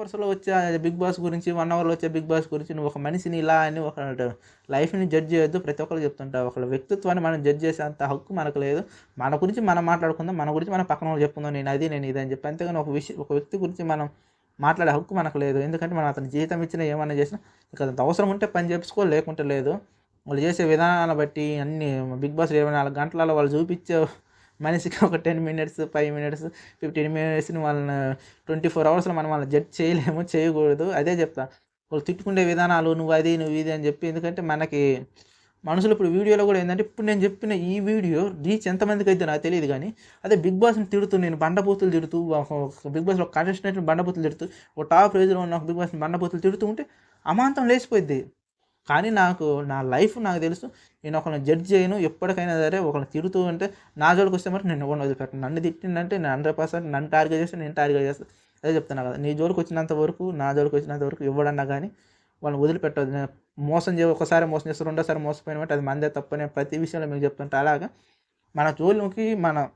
అవర్స్‌లో వచ్చే big boss గురించి, 1 అవర్‌లో వచ్చే బిగ్ బాస్ గురించి నువ్వు ఒక మనిషిని ఇలా అని ఒక లైఫ్‌ని జడ్జ్ చేయొద్దు. ప్రతి ఒక్కరికి చెప్తుంటా. ఒకళ్ళ వ్యక్తిత్వాన్ని మనం జడ్జ్ చేసేంత హక్కు మనకు లేదు. మన గురించి మనం మాట్లాడుకుందాం. మన గురించి మనం పక్కనోళ్ళకి చెప్పుకుందాం. నేను అది, నేను ఇది అని చెప్పి. అంతేగాని ఒక వ్యక్తి గురించి మనం మాట్లాడే హక్కు మనకు లేదు. ఎందుకంటే మనం అతనికి జీతం ఇచ్చినా, ఏమన్నా చేసినా ఇక అంత అవసరం ఉంటే పని చేపించుకో, లేకుంటే లేదు. వాళ్ళు చేసే విధానాలను బట్టి అన్నీ బిగ్ బాస్‌లో 24 గంటలలో వాళ్ళు చూపించే మనిషికి ఒక 10 మినిట్స్, 5 మినిట్స్, 15 మినిట్స్‌ని వాళ్ళని 24 అవర్స్‌లో మనం వాళ్ళని జడ్జ్ చేయలేము, చేయకూడదు. అదే చెప్తా. వాళ్ళు తిట్టుకునే విధానాలు నువ్వు అది, నువ్వు ఇది అని చెప్పి ఎందుకంటే మనకి మనుషులు ఇప్పుడు వీడియోలో కూడా ఏందంటే ఇప్పుడు నేను చెప్పిన ఈ వీడియో రీచ్ ఎంతమందికైద్దో నాకు తెలీదు గానీ, అదే బిగ్ బాస్‌ని తిడుతూ నేను బండబూతులు తిడుతూ బిగ్ బాస్‌లో కంటెస్టెంట్‌ని బండబూతులు తిడుతూ ఒక టాప్ రేంజ్‌లో ఉన్న ఒక బిగ్ బాస్‌ని బండబూతులు తిడుతూ ఉంటే అమాంతం లేచిపోయిద్ది. కానీ నా లైఫ్ నాకు తెలుసు. నేను ఒకళ్ళని జడ్జ్ చేయను. ఎప్పటికైనా సరే ఒకళ్ళని తిడుతూ ఉంటే నా జోలికొస్తే మాత్రం నేను ఎవరిని వదిలిపెట్టను. నన్ను తిట్టిండంటే నేను 100% నన్ను టార్గెట్ చేస్తే నేను టార్గెట్ చేస్తా. అదే చెప్తున్నా కదా! నీ జోలికొచ్చినంత వరకు, నా జోలికొచ్చినంత వరకు ఎవ్వడన్నా గానీ వాళ్ళని వదిలిపెట్టొద్దు. ఒకసారి మోసం చేస్తే రెండోసారి మోసపోయినమంటే అది మనదే తప్పని ప్రతి విషయంలో మీకు చెప్తుంటా. అలాగా మన జోలికి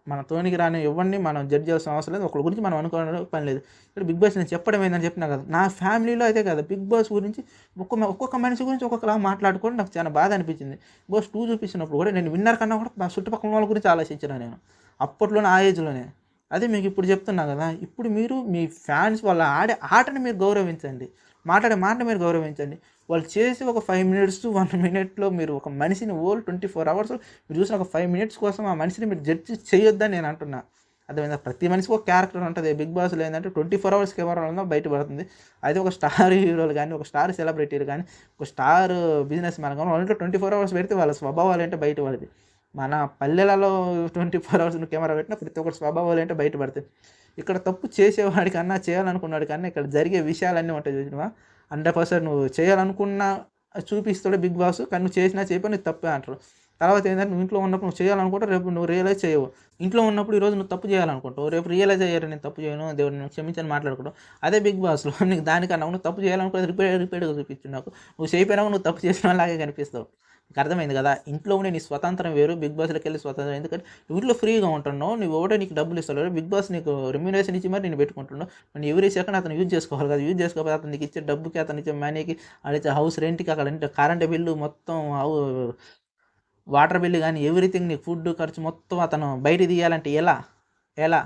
మన తోనికి రాని ఎవరిని మనం జడ్జ్ చేయాల్సిన అవసరం లేదు. ఒకళ్ళ గురించి మనం అనుకోవడం పని లేదు. ఇక్కడ బిగ్ బాస్ నేను చెప్పడం ఏందని చెప్పినా కదా! నా ఫ్యామిలీలో అయితే కదా బిగ్ బాస్ గురించి ఒక్కొక్క మనిషి గురించి ఒక్కొక్కలా మాట్లాడుకోవడం నాకు చాలా బాధ అనిపించింది. బిగ్ బాస్ 2 చూపించినప్పుడు కూడా నేను విన్నర్ కన్నా కూడా నా చుట్టుపక్కల వాళ్ళ గురించి ఆలోచించిన నేను. అప్పట్లోనే ఆ ఏజ్‌లోనే. అదే మీకు ఇప్పుడు చెప్తున్నా కదా! ఇప్పుడు మీరు మీ ఫ్యాన్స్ వాళ్ళు ఆడే ఆటని మీరు గౌరవించండి. మాట్లాడే మాటని మీరు గౌరవించండి. వాళ్ళు చేసి ఒక 5 మినిట్స్, 1 మినిట్‌లో మీరు ఒక మనిషిని 24 అవర్స్ మీరు చూసిన ఒక 5 మినిట్స్ కోసం ఆ మనిషిని మీరు జడ్జ్ చేయొద్దని నేను అంటున్నా. అర్థమైందా? ప్రతి మనిషికి ఒక క్యారెక్టర్ ఉంటది. బిగ్ బాస్‌లో ఏందంటే 24 అవర్స్ కెమెరాలో బయట పడుతుంది. అయితే ఒక స్టార్ హీరోలు గాని, ఒక స్టార్ సెలబ్రిటీలు గాని, ఒక స్టార్ బిజినెస్ మ్యాన్ గాని వాళ్ళ ఇంట్లో 24 అవర్స్ పెడితే వాళ్ళ స్వభావాలు ఏంటో బయట పడతాయి. మన పల్లెలలో 24 అవర్స్ నువ్వు కెమెరా పెట్టినా ప్రతి ఒక్కరి స్వభావాలు ఏంటో బయట పడతాయి. ఇక్కడ తప్పు చేసేవాడికన్నా, చేయాలనుకున్నవాడికన్నా ఇక్కడ జరిగే విషయాలన్నీ ఉంటాయి చూసినవా? 100% నువ్వు చేయాలనుకున్న చూపిస్తాడు బిగ్ బాస్. కానీ నువ్వు చేసినా చేయకపోయినా నీది తప్పే అంటారు. తర్వాత ఏందంటే నువ్వు ఇంట్లో ఉన్నప్పుడు నువ్వు చేయాలనుకుంటావు. రేపు నువ్వు రియలైజ్ చేయవు. ఇంట్లో ఉన్నప్పుడు ఈరోజు నువ్వు తప్పు చేయాలనుకుంటావు. రేపు రియలైజ్ అయ్యారు నేను తప్పు చేయను. దేవుడు నన్ను క్షమించని మాట్లాడుకుంటావు. అదే బిగ్ బాస్‌లో నీకు దానికన్నా నువ్వు తప్పు చేయాలనుకున్నది రిపీటెడ్‌గా చూపించిండు నాకు. నువ్వు చేయకపోయినా కూడా నువ్వు తప్పు చేసినోడిలాగే కనిపిస్తావు. నీకు అర్థమైంది కదా! ఇంట్లో ఉండే నీ స్వతంత్రం వేరు. బిగ్ బాస్‌లోకెళ్ళి స్వతంత్రం ఎందుకంటే నువ్వు ఇంట్లో ఫ్రీగా ఉంటున్నావు. నువ్వెవడో నీకు డబ్బులు ఇస్తలేడు. బిగ్ బాస్ నీకు రెమ్యూనరేషన్ ఇచ్చి మరి నిన్ను పెట్టుకుంటుండు. మరి ఎవ్రీ సెకండ్ అతను యూజ్ చేసుకోవాలి కదా! యూజ్ చేసుకోకపోతే అతను నీకు ఇచ్చే డబ్బుకి, అతను ఇచ్చే మనీకి, ఆడిచ్చే హౌస్ రెంట్‌కి, అక్కడ కరెంట్ బిల్లు మొత్తం వాటర్ బిల్ గానీ ఎవ్రీథింగ్ నీకు ఫుడ్ ఖర్చు మొత్తం అతను బయటికి తీయాలంటే ఎలా? ఎలా?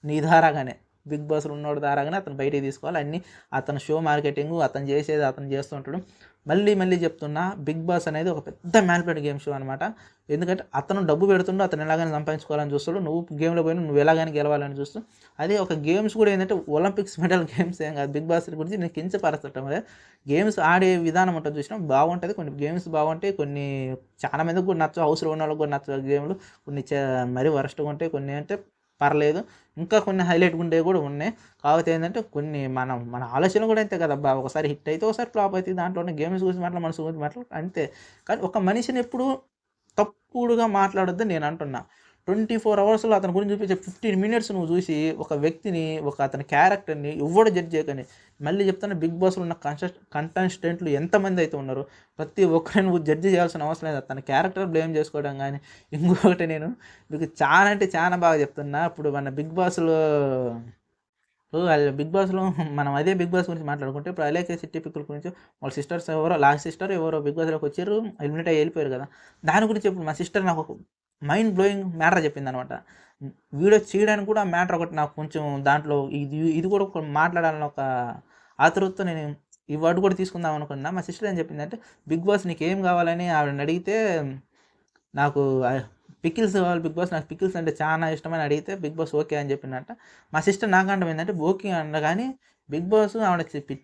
నీ ద్వారాగానే. బిగ్ బాస్‌లో ఉన్నోడి ద్వారాగానే అతను బయటికి తీసుకోవాలి. అన్నీ అతను షో మార్కెటింగు, అతను చేసేది అతను చేస్తూ ఉంటాడు. మళ్ళీ చెప్తున్నా బిగ్ బాస్ అనేది ఒక పెద్ద మ్యానిపులేట్ గేమ్ షో అనమాట. ఎందుకంటే అతను డబ్బు పెడుతుండు. అతను ఎలాగైనా సంపాదించుకోవాలని చూస్తాడు. నువ్వు గేమ్‌లో పోయినా నువ్వు ఎలాగైనా గెలవాలని చూస్తావు. అదే ఒక గేమ్స్ కూడా ఏందంటే ఒలింపిక్స్ మెడల్ గేమ్స్ ఏం కాదు. బిగ్ బాస్ గురించి నేను కించపరచటం లేదు. గేమ్స్ ఆడే విధానం ఉంటది చూసినావా బాగుంటది. కొన్ని గేమ్స్ బాగుంటాయి. కొన్ని చాలా మందికి కూడా నచ్చవు. హౌస్‌లో ఉన్నోళ్ళకి కూడా నచ్చవు గేమ్‌లు. కొన్ని మరీ వరస్ట్‌గా ఉంటాయి. కొన్ని అంటే పర్లేదు. ఇంకా కొన్ని హైలైట్‌గా ఉండేవి కూడా ఉన్నాయి. కాకపోతే ఏందంటే కొన్ని మన ఆలోచన కూడా అంతే కదబ్బా! ఒకసారి హిట్ అయితే, ఒకసారి ఫ్లాప్ అయితయి. దాంట్లో ఉన్న గేమ్స్ గురించి మాట్లాడు, మనసు గురించి మాట్లాడు అంతే. కానీ ఒక మనిషిని ఎప్పుడు తప్పుడుగా మాట్లాడొద్దని నేను అంటున్నా. 24 అవర్స్‌లో అతని గురించి చూపించే 15 మినిట్స్ నువ్వు చూసి ఒక వ్యక్తిని, అతని క్యారెక్టర్‌ని ఎవ్వడు జడ్జ్ చేయకండి. మళ్ళీ చెప్తున్నా బిగ్ బాస్‌లో ఉన్న కంటెస్టెంట్లు ఎంతమందైతే ఉన్నారో ప్రతి ఒక్కరిని నువ్వు జడ్జ్ చేయాల్సిన అవసరం లేదు. తన క్యారెక్టర్ బ్లేమ్ చేసుకోవడం గానీ, ఇంకొకటి నేను మీకు చాలా అంటే చాలా బాగా చెప్తున్నా. ఇప్పుడు మన బిగ్ బాస్‌లో మనం అదే బిగ్ బాస్ గురించి మాట్లాడుకుంటే ఇప్పుడు 'అలేఖ్య చిట్టి పిక్కుల' గురించి వాళ్ళ సిస్టర్స్ ఎవరో లాస్ట్ సిస్టర్ ఎవరో బిగ్ బాస్‌లోకి వచ్చిర్రు. ఎలిమినేట్ అయ్యి ఎళ్ళిపోయారు కదా! దాని గురించి ఇప్పుడు మా సిస్టర్ నాకు ఒక మైండ్ బ్లోయింగ్ మ్యాటర్ చెప్పిందనమాట. వీడియో చేయడానికి కూడా మ్యాటర్ ఒకటి నాకు కొంచెం దాంట్లో ఇది కూడా మాట్లాడాలని ఒక ఆతృతతో నేను ఈ వర్డ్ కూడా తీసుకుందాం అనుకున్నా. మా సిస్టర్ ఏం చెప్పిందంటే, "బిగ్ బాస్ నీకేం కావాలని" ఆవిడని అడిగితే నాకు పికిల్స్ కావాలి బిగ్ బాస్. నాకు పికిల్స్ అంటే చానా ఇష్టమని అడిగితే బిగ్ బాస్ ఓకే అని చెప్పిందంట. మా సిస్టర్ నాకంటం ఏందంటే ఓకే అనగాని బిగ్ బాస్ ఆవిడకి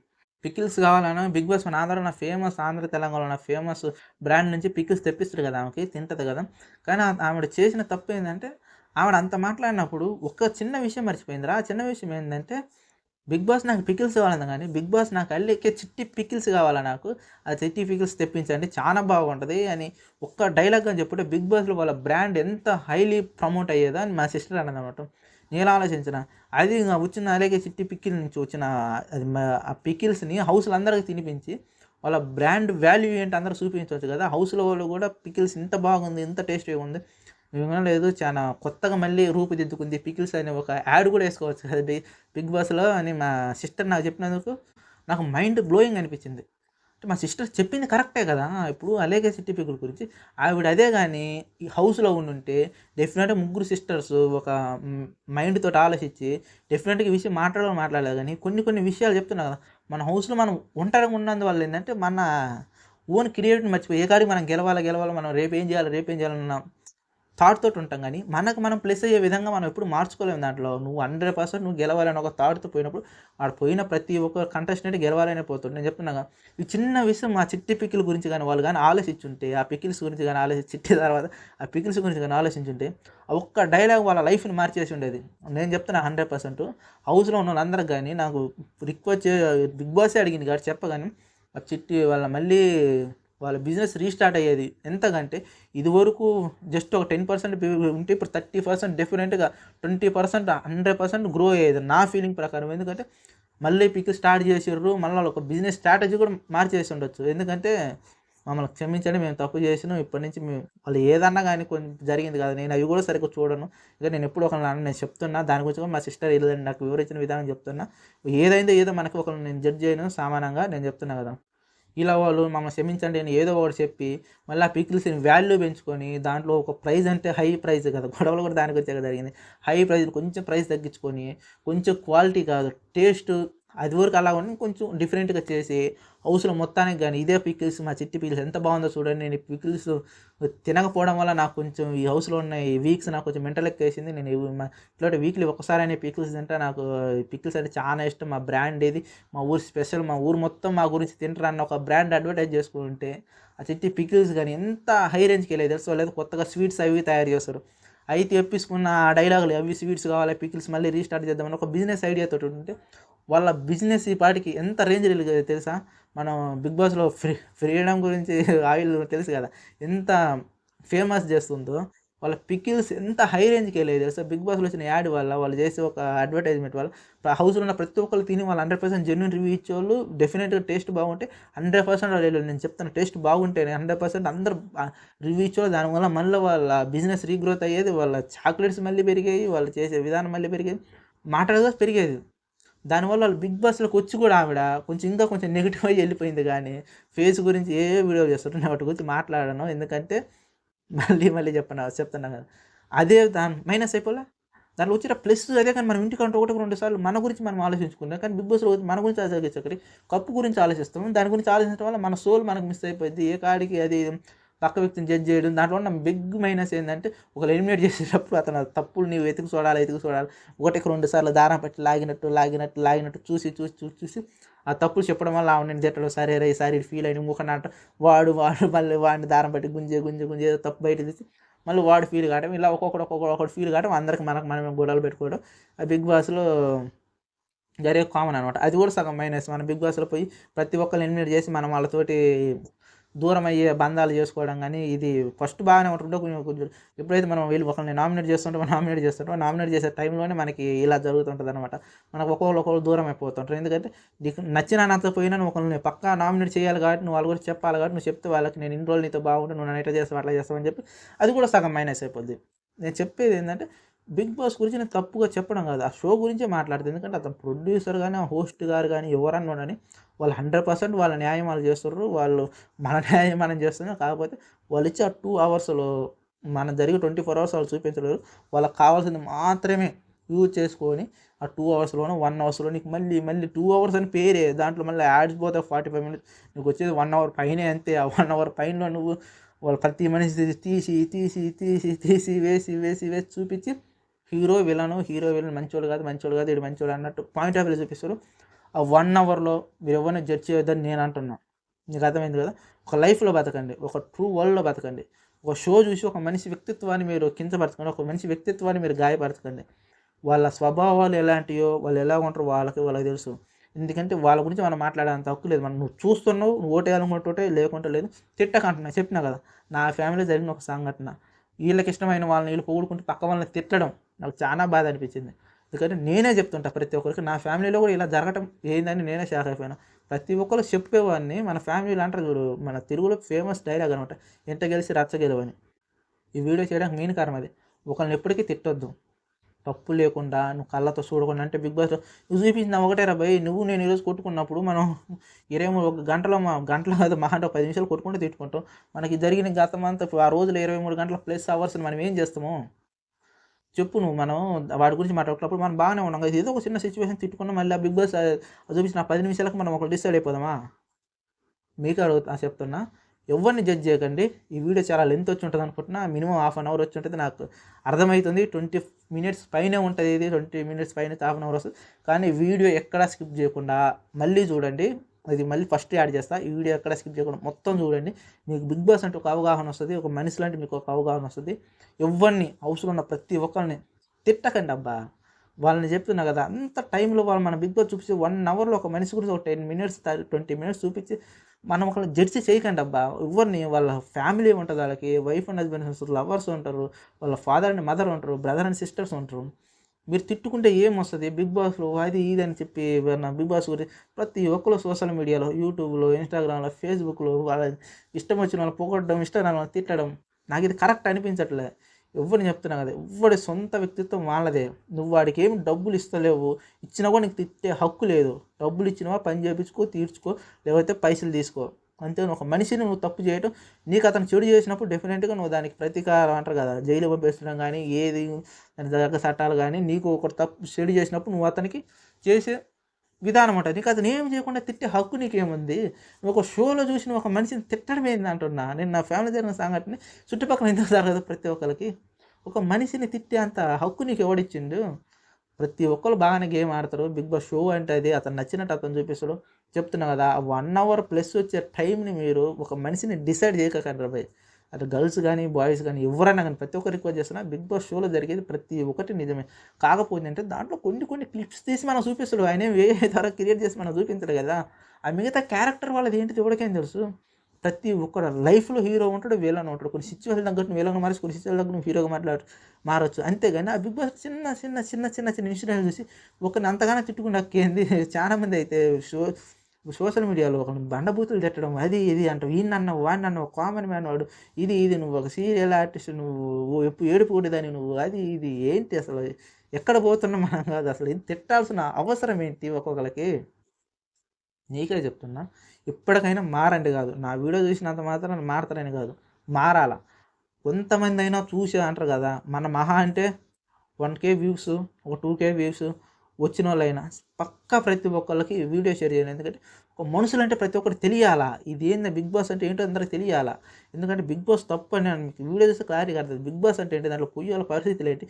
పికిల్స్ కావాలనో బిగ్ బాస్ మన ఆంధ్రాలో ఉన్న ఫేమస్ ఆంధ్ర తెలంగాణలో ఉన్న ఫేమస్ బ్రాండ్ నుంచి పికిల్స్ తెప్పిస్తాడు కదా! ఆమెకి తింటది కదా! కానీ ఆవిడ చేసిన తప్పేందంటే ఆవిడ అంత మాట్లాడినప్పుడు ఒక చిన్న విషయం మర్చిపోయిందిరా. ఆ చిన్న విషయం ఏందంటే బిగ్ బాస్ నాకు పికిల్స్ కావాలంది గానీ, బిగ్ బాస్ నాకు అల్లెక్కే చిట్టి పికిల్స్ కావాలా నాకు. ఆ చిట్టి పికిల్స్ తెప్పించండి చానా బాగుంటది అని ఒక్క డైలాగ్ అని చెప్పుంటే బిగ్ బాస్‌లో వాళ్ళ బ్రాండ్ ఎంత హైలీ ప్రమోట్ అయ్యేదో అని మా సిస్టర్ అన్నదనమాట. నేను ఆలోచించిన. అది ఇంగ వచ్చిన అలేఖ్య చిట్టి పికిల్ నుంచి వచ్చిన అది ఆ పికిల్స్‌ని హౌస్‌లో అందరికి తినిపించి, వాళ్ళ బ్రాండ్ వాల్యూ ఏంటో అందరికి చూపించొచ్చు కదా! హౌస్‌లో వాళ్ళు కూడా పికిల్స్ ఇంత బాగుంది, ఇంత టేస్టీగా ఉంది. లేదు చాలా కొత్తగా మళ్ళీ రూపుదిద్దుకుంది. పికిల్స్ అనే ఒక యాడ్ కూడా ఏసుకోవచ్చు కదా! బిగ్ బాస్‌లో అని మా సిస్టర్ నాకు చెప్పినందుకు నాకు మైండ్ బ్లోయింగ్ అనిపించింది. అంటే మా సిస్టర్ చెప్పింది కరెక్టే కదా! ఇప్పుడు 'అలేఖ్య చిట్టి పికుల్' గురించి ఆవిడ అదే గాని ఈ హౌస్‌లో ఉండుంటే డెఫినెట్‌గా ముగ్గురు సిస్టర్స్ ఒక మైండ్ తోటి ఆలోచించి డెఫినెట్‌గా ఈ విషయం మాట్లాడలేదు గానీ కొన్ని కొన్ని విషయాలు చెప్తున్నా కదా! మన హౌస్‌లో మనం ఒంటరిగా ఉన్నందువల్ల ఏందంటే మన ఓన్ క్రియేటివ్‌ని మర్చిపోయి ఏ కాడికి మనం గెలవాలి మనం రేపేం చేయాలన్న థాట్ తోటి ఉంటాం గానీ, మనకు మనం ప్లస్ అయ్యే విధంగా మనం ఎప్పుడు మార్చుకోలేము దాంట్లో. నువ్వు 100% నువ్వు గెలవాలని ఒక థాట్‌తో పోయినప్పుడు, ఆడ పోయిన ప్రతి ఒక్క కంటెస్టెంట్ గెలవాలనే పోతాడు. నేను చెప్తున్నాగా, ఈ చిన్న విషయం మా చిట్టి పికిల్ గురించి గాని, వాళ్ళు గాని ఆలోచించుంటే, ఆ పికిల్స్ గురించి గాని చిట్టి తర్వాత ఆ పికిల్స్ గురించి గాని ఆలోచించుంటే, ఆ ఒక్క డైలాగ్ వాళ్ళ లైఫ్‌ని మార్చేసి ఉండేది. నేను చెప్తున్నా 100% హౌస్‌లో ఉన్నోళ్ళందరికి గాని నాకు రిక్వెస్ట్ చే బిగ్ బాసే అడిగింది కాబట్టి చెప్పగానే, ఆ చిట్టి వాళ్ళ మళ్ళీ వాళ్ళ బిజినెస్ రీస్టార్ట్ అయ్యేది. ఎంతగంటే ఇదివరకు జస్ట్ ఒక 10% ఉంటే ఇప్పుడు 30% డెఫినెట్‌గా 20% 100% గ్రో అయ్యేది నా ఫీలింగ్ ప్రకారం. ఎందుకంటే మళ్ళీ స్టార్ట్ చేసిర్రు. మళ్ళీ ఒక బిజినెస్ స్ట్రాటజీ కూడా మార్చేసి ఉండొచ్చు. ఎందుకంటే మమ్మల్ని క్షమించండి మేము తప్పు చేసినాం. ఇప్పటి నుంచి వాళ్ళు ఏదన్నా గాని కొంచెం జరిగింది కాదు. నేను అవి కూడా సరిగ్గా చూడను. ఇక నేను ఎప్పుడు ఒకళ్ళని నేను చెప్తున్నా. దాని గురించి కూడా మా సిస్టర్ ఏదండి నాకు వివరించిన విధానం చెప్తున్నా. ఏదైందో ఏదో మనకి ఒకళ్ళని నేను జడ్జ్ చేయను సమానంగా నేను చెప్తున్నా కదా! ఇలా వాళ్ళు మమ్మల్ని క్షమించండి అని ఏదో ఒకటి చెప్పి, మళ్ళీ ఆ పికిల్స్‌ని వాల్యూ పెంచుకొని, దాంట్లో ఒక ప్రైజ్ అంటే హై ప్రైజ్ కదా! గొడవలు కూడా దాని గురించే కదా జరిగింది. హై ప్రైజ్ కొంచెం ప్రైస్ తగ్గించుకొని, కొంచెం క్వాలిటీ కాదు టేస్ట్ అది వరకు అలా ఉండి కొంచెం డిఫరెంట్‌గా చేసి, హౌస్‌లో మొత్తానికి గాని ఇదే పికిల్స్ మా చిట్టి పికిల్స్ ఎంత బాగుందో చూడండి. నేను ఈ పికిల్స్ తినకపోవడం వల్ల నాకు కొంచెం ఈ హౌస్‌లో ఉన్న ఈ వీక్స్ నాకు కొంచెం మెంటల్ ఎక్కేసింది. నేను ఇట్లాంటి వీక్లీ ఒక్కసారైనా పికిల్స్ తింటా. నాకు పికిల్స్ అంటే చాలా ఇష్టం. మా బ్రాండ్ ఇది. మా ఊరు స్పెషల్. మా ఊరు మొత్తం మా గురించి తింటారన్న ఒక బ్రాండ్ అడ్వర్టైజ్ చేసుకుంటే, ఆ చిట్టి పికిల్స్ గాని ఎంత హై రేంజ్‌కెళ్ళాయి తెలుసా? వాళ్ళేదో కొత్తగా స్వీట్స్ అవి తయారు చేస్తారు. అయి తెప్పించుకున్న ఆ డైలాగులు అవి స్వీట్స్ కావాలి, పికిల్స్ మళ్ళీ రీస్టార్ట్ చేద్దామని ఒక బిజినెస్ ఐడియా తోటి ఉంటే, వాళ్ళ బిజినెస్ ఈ పాటికి ఎంత రేంజ్ ఎదిగేదో తెలుసా? మనం 'బిగ్ బాస్‌లో' ఫ్రీడమ్ గురించి ఆయిల్ తెలుసు కదా! ఎంత ఫేమస్ చేస్తుందో, వాళ్ళ పికిల్స్ ఎంత హై రేంజ్‌కెళ్ళాయి తెలుసా? 'బిగ్ బాస్‌లో' వచ్చిన యాడ్ వల్ల, వాళ్ళు చేసే ఒక అడ్వర్టైజ్‌మెంట్ వల్ల హౌస్‌లో ఉన్న ప్రతి ఒక్కళ్ళు తిని వాళ్ళు 100% జెన్యూన్ రివ్యూ ఇచ్చేవాళ్ళు. డెఫినిట్‌గా టేస్ట్ బాగుంటే 100% నేను చెప్తున్నా టేస్ట్ బాగుంటేనే 100% అందరూ రివ్యూ ఇచ్చేవాళ్ళు. దానివల్ల మళ్ళీ వాళ్ళ బిజినెస్ రీగ్రోత్ అయ్యేది. వాళ్ళ చాక్లెట్స్ మళ్ళీ పెరిగాయి. వాళ్ళు చేసే విధానం మళ్ళీ పెరిగేది. మాటలుగా పెరిగేది. దానివల్ల వాళ్ళు 'బిగ్ బాస్‌లోకి' వచ్చి కూడా ఆవిడ కొంచెం ఇంకా కొంచెం నెగెటివ్ అయ్యి ఎళ్ళిపోయింది గానీ, ఫేస్ గురించి వీడియోలు చేస్తుంటే నేను వాటి గురించి మాట్లాడను. ఎందుకంటే మళ్ళీ చెప్తున్నా కదా! అదే మైనస్ అయిపోలే? దాంట్లో వచ్చిన ప్లస్ అదే కానీ మనం ఇంటికంటే ఒకటికి 2 సార్లు మన గురించి మనం ఆలోచించుకుంటాం. కానీ 'బిగ్ బాస్‌లో' మన గురించి ఆలోచించకండి. కప్పు గురించి ఆలోచిస్తాం. దాని గురించి ఆలోచించడం వల్ల మన సోల్ మనకు మిస్ అయిపోద్ది. ఏ కాడికి అది పక్క వ్యక్తిని జడ్జ్ చేయడం. దాంట్లో ఉన్న బిగ్ మైనస్ ఏందంటే ఒకళ్ళు ఎలిమినేట్ చేసేటప్పుడు అతను తప్పులు నీవు వెతికి చూడాలి. ఒకటికి 2 సార్లు దారం పట్టి లాగినట్టు చూసి ఆ తప్పులు చెప్పడం వల్ల ఆమెను తిట్టడం. సరేరా ఈసారి ఫీల్ అయిన ఇంకొకడిని వాడు మళ్ళీ వాడిని దారం పట్టి గుంజి ఏదో తప్పు బయట తీసి మళ్ళీ వాడు ఫీల్ కావడం. ఇలా ఒక్కొక్కడు ఫీల్ కావడం. అందరికి మనమే గొడవలు పెట్టుకోవడం. ఆ 'బిగ్ బాస్‌లో' జరిగే కామన్ అనమాట. అది కూడా సగం మైనస్. మనం 'బిగ్ బాస్‌లో' పోయి ప్రతి ఒక్కళ్ళని ఎలిమినేట్ చేసి మనం వాళ్ళతోటి దూరం అయ్యే బంధాలు చేసుకోవడం గానీ, ఇది ఫస్ట్ బాగానే ఉంటుండే కొంచెం కొంచెం ఎప్పుడైతే మనం వీళ్ళు ఒకళ్ళని నామినేట్ చేసే టైంలోనే మనకి ఇలా జరుగుతుంటదనమాట. మనకు ఒకళ్ళు దూరం అయిపోతుంటారు. ఎందుకంటే నీకు నచ్చినా నచ్చకపోయినా నువ్వు ఒకళ్ళని పక్కా నామినేట్ చేయాలి కాబట్టి, నువ్వు వాళ్ళ గురించి చెప్పాలి కాబట్టి, నువ్వు చెప్తే వాళ్ళకి నేను ఇన్ని రోజులు నీతో బాగుంటే నువ్వు నన్ను ఇట్లా చేస్తావు, అట్లా చేస్తావు అని చెప్పి అది కూడా సగం మైనస్ అయిపోద్ది. నేను చెప్పేదేందంటే 'బిగ్ బాస్' గురించి నేను తప్పుగా చెప్పడం కాదు. ఆ షో గురించే మాట్లాడుతా. ఎందుకంటే అతను ప్రొడ్యూసర్ గాని, ఆ హోస్ట్ గారు గాని ఎవరన్నా ఉండని వాళ్ళు 100% వాళ్ళ న్యాయం వాళ్ళు చేస్తుర్రు. వాళ్ళు మన న్యాయం మనం చేస్తున్నాం. కాకపోతే వాళ్ళిచ్చే ఆ 2 అవర్స్‌లో మన జరిగే 24 అవర్స్ వాళ్ళు చూపించలేరు. వాళ్ళకి కావాల్సింది మాత్రమే యూజ్ చేసుకొని ఆ 2 అవర్స్‌లోనో, 1 అవర్స్‌లో నీకు మళ్ళీ 2 అవర్స్ అని పేరే. దాంట్లో మళ్ళీ యాడ్స్ పోతాయి 45 మినిట్స్. నీకొచ్చేది 1 అవర్ పైనే అంతే. ఆ 1 అవర్ పైనలో నువ్వు వాళ్ళు ప్రతి మనిషిది వేసి చూపించి హీరో విలన్ మంచోడు కాదు, ఈడు మంచోడు అన్నట్టు పాయింట్ ఆఫ్ వ్యూలో చూపిస్తారు. ఆ 1 అవర్‌లో మీరెవరిని జడ్జ్ చేయొద్దని నేను అంటున్నా. మీకు అర్థమైంది కదా! ఒక లైఫ్‌లో బతకండి. ఒక ట్రూ వరల్డ్‌లో బతకండి. ఒక షో చూసి ఒక మనిషి వ్యక్తిత్వాన్ని మీరు కించపరచకండి. ఒక మనిషి వ్యక్తిత్వాన్ని మీరు గాయపరచకండి. వాళ్ళ స్వభావాలు ఎలాంటియో, వాళ్ళు ఎలాగుంటారో వాళ్ళకి తెలుసు. ఎందుకంటే వాళ్ళ గురించి మనం మాట్లాడేంత హక్కు లేదు. నువ్వు చూస్తున్నావు, నువ్వు ఓటేయాలనుకుంటే ఓటేయి, లేకుంటే లేదు. తిట్టకంటున్నా చెప్పినా కదా! నా ఫ్యామిలీలో జరిగిన ఒక సంఘటన. వీళ్ళకిష్టమైన వాళ్ళని వీళ్ళు పొగుడుకుంటూ పక్క వాళ్ళని తిట్టడం నాకు చానా బాధ అనిపించింది. ఎందుకంటే నేనే చెప్తుంటా ప్రతి ఒక్కరికి. నా ఫ్యామిలీలో కూడా ఇలా జరగటం ఏందని నేనే షాక్ అయిపోయినా. ప్రతి ఒక్కళ్ళు చెప్పేవాడిని మన ఫ్యామిలీలో అంటారు చూడు, మన తెలుగులో ఫేమస్ డైలాగ్ అనమాట. "ఎంట గెలిసి రచ్చ గెలువని." ఈ వీడియో చేయడానికి మెయిన్ కారణం అది. ఒకళ్ళని ఎప్పటికీ తిట్టొద్దు. తప్పు లేకుండా నువ్వు కళ్ళతో చూడకుండా అంటే బిగ్ బాస్ నువ్వు చూపించిన ఒకటే రా భయ్, నువ్వు నేను ఈరోజు కొట్టుకున్నప్పుడు మనం 23 గంటలో గంటలో కాదు మహా అంటే 10 నిమిషాలు కొట్టుకుంటే తిట్టుకుంటాం. మనకి జరిగిన గతమంతా ఆ రోజులో 23 గంటల ప్లస్ అవర్స్‌ని మనం ఏం చేస్తాము చెప్పు నువ్వు? మనం వాడి గురించి మాట్లాడుకున్నప్పుడు మనం బాగానే ఉన్నాం కదా! ఏదో ఒక చిన్న సిట్యుయేషన్ తిట్టుకున్నాం మళ్ళీ ఆ బిగ్ బాస్ చూపించిన ఆ 10 నిమిషాలకు మనం ఒకటి డిసైడ్ అయిపోదామా? మీకు చెప్తున్నా. ఎవ్వరిని జడ్జ్ చేయకండి. ఈ వీడియో చాలా లెంత్ వచ్చి ఉంటది అనుకుంటున్నా. మినిమమ్ హాఫ్ అన్ అవర్ వచ్చి ఉంటది నాకు అర్థమైతుంది. 20 మినిట్స్ పైనే ఉంటది ఇది. 20 మినిట్స్ పైన హాఫ్ అన్ అవర్ వస్తది. కానీ వీడియో ఎక్కడా స్కిప్ చేయకుండా మళ్ళీ చూడండి. ఇది మళ్ళీ ఫస్ట్ యాడ్ చేస్తా. ఈ వీడియో ఎక్కడ స్కిప్ చేయకుండా మొత్తం చూడండి. మీకు బిగ్ బాస్ అంటే ఒక అవగాహన వస్తది. ఒక మనిషి లాంటి మీకు ఒక అవగాహన వస్తది. ఎవ్వరిని హౌస్‌లో ఉన్న ప్రతి ఒక్కరిని తిట్టకండి అబ్బా! వాళ్ళని చెప్తున్నా కదా! అంత టైంలో వాళ్ళు మన బిగ్ బాస్ చూపించి 1 అవర్‌లో ఒక మనిషి గురించి ఒక 10 మినిట్స్ 20 మినిట్స్ చూపించి మనం ఒకళ్ళని జడ్జి చేయకండి అబ్బా! ఎవ్వరిని వాళ్ళ ఫ్యామిలీ ఉంటది ఆళ్ళకి. వైఫ్ అండ్ హస్బెండ్స్ లవర్స్ ఉంటారు. వాళ్ళ ఫాదర్ అండ్ మదర్ ఉంటారు. బ్రదర్ అండ్ సిస్టర్స్ ఉంటారు. మీరు తిట్టుకుంటే ఏమొస్తది? బిగ్ బాస్‌లో అది ఇది అని చెప్పి బిగ్ బాస్ గురించి ప్రతి ఒక్కళ్ళు సోషల్ మీడియాలో, యూట్యూబ్‌లో, ఇన్‌స్టాగ్రామ్‌లో, ఫేస్‌బుక్‌లో వాళ్ళ ఇష్టం వచ్చిన వాళ్ళని పొగడడం, ఇష్టం రాని వాళ్ళని తిట్టడం. నాకిది కరెక్ట్ అనిపించట్లే. ఎవ్వరిని చెప్తున్నా కదా! ఎవ్వడి సొంత వ్యక్తిత్వం వాళ్ళదే. నువ్వు వాడికేమి డబ్బులు ఇస్తలేవు. ఇచ్చినా కూడా నీకు తిట్టే హక్కు లేదు. డబ్బులు ఇచ్చినవా పని చేపించుకో, తీర్చుకో, లేకపోతే పైసలు తీసుకో. అంతే. ఒక మనిషిని నువ్వు తప్పు చేయటం నీకు అతను చెడు చేసినప్పుడు డెఫినెట్‌గా నువ్వు దానికి ప్రతీకారం అంటారు కదా! జైలుకి పంపించడం గానీ, ఏది దానికి తగ్గ చట్టాలు గానీ, నీకు ఒకడు తప్పు చెడు చేసినప్పుడు నువ్వు అతనికి చేసే విధానం ఉంటది. నీకు అతను ఏమి చేయకుండా తిట్టే హక్కు నీకేముంది? నువ్వు ఒక షోలో చూసి నువ్వు ఒక మనిషిని తిట్టడం ఏంది అంటున్నా. నేను నా ఫ్యామిలీ జరిగిన సంఘటనని చుట్టుపక్కల ఎందుకు జరగదు ప్రతి ఒక్కళ్ళకి? ఒక మనిషిని తిట్టే అంత హక్కు నీకు ఎవడిచ్చిండు? ప్రతి ఒక్కళ్ళు బాగానే గేమ్ ఆడతారు. బిగ్ బాస్ షో అంటే అది అతను నచ్చినట్టు అతను చూపిస్తాడు. చెప్తున్నా కదా! 1 అవర్ ప్లస్ వచ్చే టైంని మీరు ఒక మనిషిని డిసైడ్ చేయకండి భయ్. అటు గర్ల్స్ గానీ, బాయ్స్ గానీ ఎవ్వరైనా గానీ ప్రతి ఒక్కరు రిక్వెస్ట్ చేస్తున్నా. బిగ్ బాస్ షోలో జరిగేది ప్రతి ఒక్కటి నిజమే. కాకపోతే అంటే దాంట్లో కొన్ని కొన్ని క్లిప్స్ తీసి మనకు చూపిస్తాడు. ఆయనేం ఏఐ ద్వారా క్రియేట్ చేసి మనకు చూపించడు కదా! ఆ మిగతా క్యారెక్టర్ వాళ్ళది ఏంటిది ఎవడికేం తెలుసు? ప్రతి ఒక్కడు లైఫ్‌లో హీరో ఉంటాడు, విలన్ ఉంటాడు. కొన్ని సిట్యుయేషన్ తగ్గట్టు నువ్వు విలన్‌గా మారొచ్చు. కొన్ని సిట్యుయేషన్ తగ్గట్టు నువ్వు హీరోగా మారొచ్చు. అంతేగాని ఆ బిగ్ బాస్ చిన్న ఇన్సిడెంట్లు చూసి ఒకరిని అంతగానం తిట్టుకుంటే హక్కేంది? చాలా మంది అయితే సోషల్ మీడియాలో ఒకడిని బండబూతులు తిట్టడం అది ఇది అంటావు. ఈడినన్నావు, వాడినన్నావు, కామన్ మ్యాన్ వాడు. ఇది నువ్వు ఒక సీరియల్ ఆర్టిస్ట్ నువ్వు ఏడుపు కొట్టేదానివి నువ్వు. అది ఇది ఏంటి అసలు? ఎక్కడ పోతున్నాం మనం కాదు అసలు. ఇది తిట్టాల్సిన అవసరం ఏంటి ఒక్కొక్కళ్ళకి? నీకే చెప్తున్నా. ఇప్పటికైనా మారండి కాదు. నా వీడియో చూసినంత మాత్రాన మారతారని కాదు. మారాల. కొంతమందైనా చూసి అంటారు కదా! మన మహా అంటే 1,000 వ్యూస్, ఒక 2,000 వ్యూస్ వచ్చినోళ్ళైనా పక్కా ప్రతి ఒక్కళ్ళకి వీడియో షేర్ చేయాలి. ఎందుకంటే ఒక మనుషులంటే ప్రతి ఒక్కరికి తెలియాలా. ఇదేంది బిగ్ బాస్ అంటే ఏంటో అందరికి తెలియాలా. ఎందుకంటే బిగ్ బాస్ తప్పని మీకు వీడియో చూస్తే క్లారిటీగా అర్థమవుతది. బిగ్ బాస్ అంటే ఏంటి? దాంట్లో పోయేవాళ్ళ పరిస్థితులేంటి?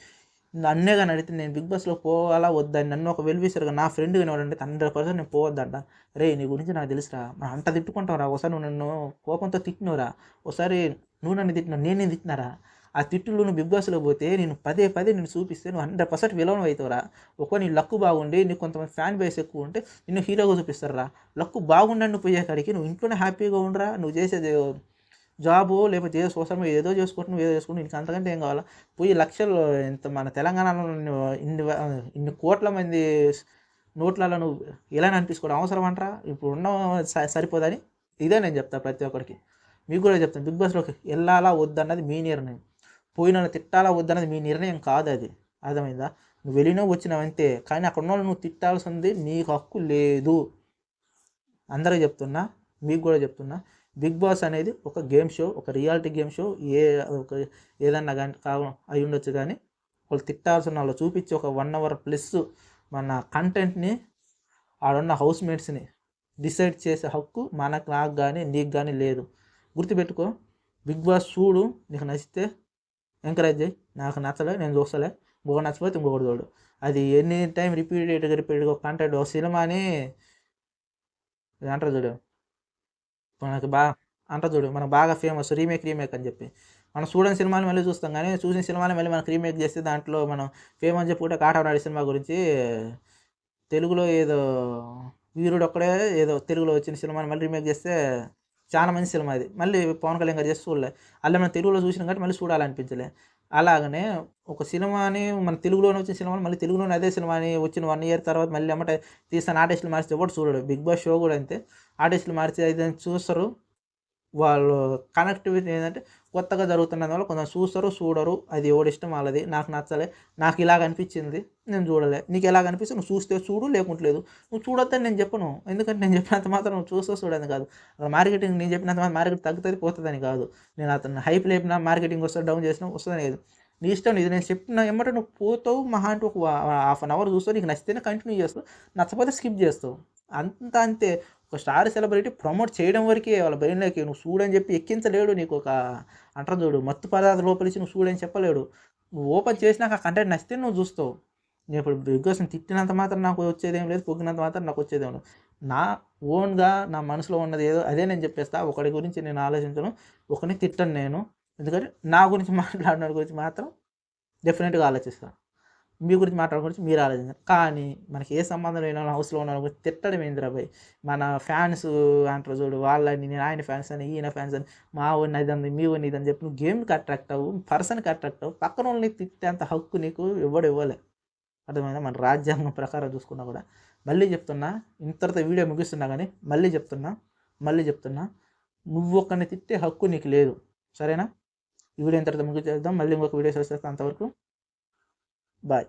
నన్నే గాని అడిగితే నేను బిగ్ బాస్‌లో పోవాలా వద్దా అని నన్ను ఒక వెల్ విషర్‌గా నా ఫ్రెండ్ గాని ఎవడంటే 100% నేను పోవద్దంట. "రేయ్! నీ గురించి నాకు తెలుసురా. మనం అంత తిట్టుకుంటాంరా. ఒకసారి నువ్వు నన్ను కోపంతో తిట్టినవురా. ఒకసారి నువ్వు నన్ను తిట్టినావు. నేను నిన్ను తిట్టినారా? ఆ తిట్టులు నువ్వు బిగ్ బాస్‌లో పోతే నేను పదే పదే నిన్ను చూపిస్తే నువ్వు 100% విలన్ అయితావురా. నీ లక్ బాగుండి నీకు కొంతమంది ఫ్యాన్ బేస్ ఎక్కువ ఉంటే నిన్ను హీరోగా చూపిస్తారురా. లక్ బాగుండని నువ్వు పోయే కాడికి నువ్వు ఇంట్లోనే హ్యాపీగా ఉండరా. నువ్వు చేసేది జాబో లేకపోతే ఏదో సోషల్ మీడియా ఏదో చేసుకుంటూ నువ్వు ఏదో చేసుకుంటూ నీకు అంతకంటే ఏం కావాలా? పోయి లక్షలు ఇంత మన తెలంగాణలో ఇన్ని కోట్ల మంది నోట్లలో నువ్వు ఇలానే అనిపించుకోవడం అవసరం అంటారా? ఇప్పుడున్న సరిపోదని ఇదే నేను చెప్తా ప్రతి ఒక్కడికి. మీకు కూడా చెప్తాను. బిగ్ బాస్‌లోకి ఎళ్ళాలా వద్దన్నది మీ నిర్ణయం. పోయినోళ్ళని తిట్టాలా వద్దన్నది మీ నిర్ణయం కాదది. అర్థమైందా? నువ్వు వెళ్ళినావు వచ్చినావు అంతే. కానీ అక్కడ ఉన్నోళ్ళని నువ్వు తిట్టాల్సింది నీకు హక్కు లేదు. అందరికి చెప్తున్నా. మీకు కూడా చెప్తున్నా. బిగ్ బాస్ అనేది ఒక గేమ్ షో. ఒక రియాలిటీ గేమ్ షో. ఒక ఏదన్నా గాని అయ్యుండొచ్చు గానీ, వాళ్ళు తిట్టాల్సిన వాళ్ళు చూపిచ్చి ఒక 1 అవర్ ప్లస్ మన కంటెంట్‌ని ఆడున్న హౌస్‌మేట్స్‌ని డిసైడ్ చేసే హక్కు నాకు గానీ, నీకు గానీ లేదు. గుర్తుపెట్టుకో. బిగ్ బాస్ చూడు. నీకు నచ్చితే ఎంకరేజ్ చెయి. నాకు నచ్చలే నేను చూస్తలే. ఇంకొకటి నచ్చకపోతే ఇంకొకటి చూడు. అది ఎనీ టైమ్ రిపీటెడ్‌గా ఒక కంటెంట్ ఒక సినిమాని అంటారు చూడు. మనకి అంటారు చూడు. మనకు బాగా ఫేమస్ రీమేక్ అని చెప్పి. మనం చూడని సినిమాలు మళ్ళీ చూస్తాం గానీ, చూసిన సినిమాని మళ్ళీ మనకు రీమేక్ చేస్తే దాంట్లో మనం ఫేమ్ అని చెప్పుకుంటే 'కాటమరాయుడు' సినిమా గురించి తెలుగులో ఏదో వీరుడొక్కడే ఏదో తెలుగులో వచ్చిన సినిమాని మళ్ళీ రీమేక్ చేస్తే చాలా మంచి సినిమా అది. మళ్ళీ పవన్ కళ్యాణ్ గారు చేస్తే చూడలే. అలా మనం తెలుగులో చూసినాం కాబట్టి మళ్ళీ చూడాలనిపించలే. అలాగనే ఒక సినిమాని మన తెలుగులోనే వచ్చిన సినిమాని మళ్ళీ తెలుగులోనే అదే సినిమాని వచ్చిన 1 ఇయర్ తర్వాత మళ్ళీ ఎమ్మటే తీస్తాను ఆర్టిస్టులు మారిస్తే ఎవడు చూడడు. 'బిగ్ బాస్' షో కూడా అంతే. ఆర్టిస్టులు మార్చి అది చూస్తారు. వాళ్ళు కనెక్టివిటీ ఏంటంటే కొత్తగా జరుగుతున్నందు వల్ల కొంచెం చూస్తారు, చూడరు. అది ఎవడిష్టం వాళ్ళది. నాకు నచ్చలే. నాకు ఇలాగ అనిపించింది. నేను చూడలే. నీకు ఎలాగ అనిపిస్తే నువ్వు చూస్తే చూడు, లేకుంటే లేదు. నువ్వు చూడొద్దని నేను చెప్పను. ఎందుకంటే నేను చెప్పినంత మాత్రం నువ్వు చూస్తావు, చూడని కాదు. మార్కెటింగ్ నేను చెప్పినంత మాత్రం మార్కెట్ తగ్గుతుంది, పోతుందని కాదు. నేను అతను హైప్ లేపినా మార్కెటింగ్ వస్తుంది, డౌన్ చేసినా వస్తుందని కాదు. నీ ఇష్టం. ఇది నేను చెప్పిన ఎమ్మటే నువ్వు పోతావు. మహా అంటే ఒక హాఫ్ అన్ అవర్ చూస్తావు. నీకు నచ్చితేనే కంటిన్యూ చేస్తావు, నచ్చకపోతే స్కిప్ చేస్తావు. అంతే. ఒక స్టార్ సెలబ్రిటీ ప్రమోట్ చేయడం వరకే వాళ్ళ బ్రెయిన్‌లోకి నువ్వు చూడని చెప్పి ఎక్కించలేడు. నీకు ఒక అంటారు చూడు, మత్తు పదార్థాలు లోపలిచ్చి నువ్వు చూడని చెప్పలేడు. నువ్వు ఓపెన్ చేసినాక ఆ కంటెంట్ నచ్చితే నువ్వు చూస్తావు. నేను ఇప్పుడు బిగ్ బాస్‌ని తిట్టినంత మాత్రం నాకు వచ్చేదేం లేదు, పొగిడినంత మాత్రం నాకు వచ్చేదేం లేదు. నా ఓన్‌గా నా మనసులో ఉన్నది ఏదో అదే నేను చెప్పేస్తా. ఒకడి గురించి నేను ఆలోచించను. ఒకడిని తిట్టను నేను. ఎందుకంటే నా గురించి మాట్లాడినోడి గురించి మాత్రం డెఫినిట్‌గా ఆలోచిస్తా. మీ గురించి మాట్లాడడం గురించి మీరు ఆలోచించండి. కానీ మనకి ఏ సంబంధం లేని వాళ్ళ హౌస్‌లో ఉన్న వాళ్ళ గురించి తిట్టడం ఏందిరా భయ్! మన ఫ్యాన్స్ అంటారు చూడు, వాళ్ళని నేను ఆయన ఫ్యాన్స్ అని, ఈయన ఫ్యాన్స్ అని, మా వోడిని అదని, మీ వోడిని ఇదని చెప్పి నువ్వు గేమ్‌కి అట్రాక్ట్ అవ్వు, పర్సన్‌కి అట్రాక్ట్ అవ్వు. పక్కనోళ్ళని తిట్టేంత హక్కు నీకు ఎవ్వడు ఇవ్వలే. అర్థమైందా? మన రాజ్యాంగం ప్రకారం చూసుకున్నా కూడా. మళ్ళీ చెప్తున్నా, ఇంతటితో వీడియో ముగిస్తున్నా గానీ మళ్ళీ చెప్తున్నా, నువ్వు ఒకడిని తిట్టే హక్కు నీకు లేదు. సరేనా? ఈ వీడియో ఇంతటితో ముగించేద్దాం. మళ్ళీ ఇంకొక వీడియోస్ వచ్చేస్తా. అంతవరకు బాయ్.